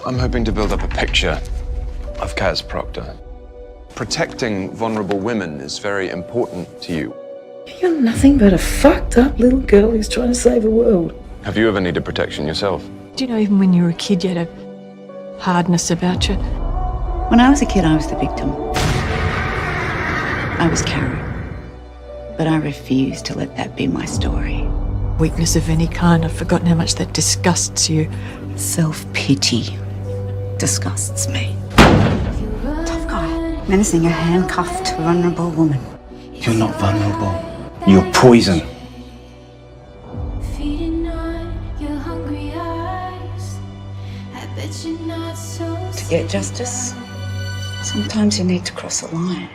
I'm hoping to build up a picture of Kaz Proctor. Protecting vulnerable women is very important to you. You're nothing but a fucked up little girl who's trying to save the world. Have you ever needed protection yourself? Do you know, even when you were a kid, you had a hardness about you? When I was a kid, I was the victim. I was Karen. But I refuse to let that be my story. Weakness of any kind, I've forgotten how much that disgusts you. Self-pity disgusts me. Tough guy, menacing a handcuffed, vulnerable woman. You're not vulnerable. You're poison. To get justice, sometimes you need to cross a line.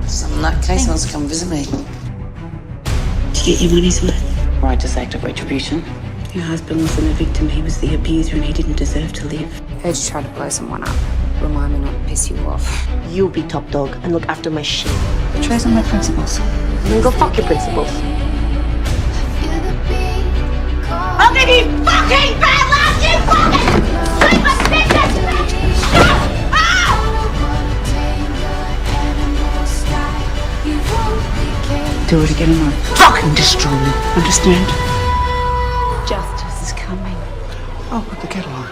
Some nutcase wants to come visit me. To get your money's worth. Righteous act of retribution. Your husband wasn't a victim, he was the abuser and he didn't deserve to live. Heard you try to blow someone up. Remind me not to piss you off. You'll be top dog and look after my shit. Betrays on my principles. Then go fuck your principles. I'll give you fucking bad luck, you fucking superstitious bitch! Shut up! Do it again and I'll fucking destroy you. Understand? Justice is coming. I'll put the kettle on.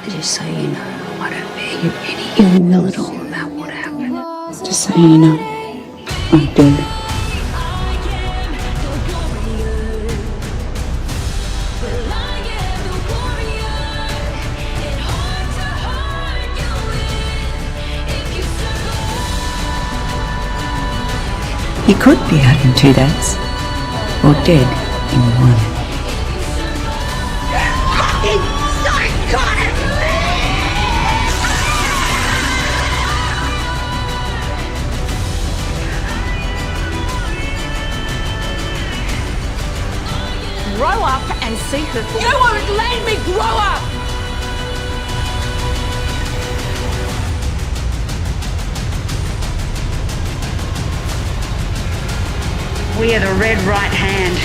Just so you know, I don't bear you any ill will at all about what happened. Just so you know, I do. He could be out in 2 days, or dead in 1. Grow up and see her. You won't let me grow up! We are the red right hand.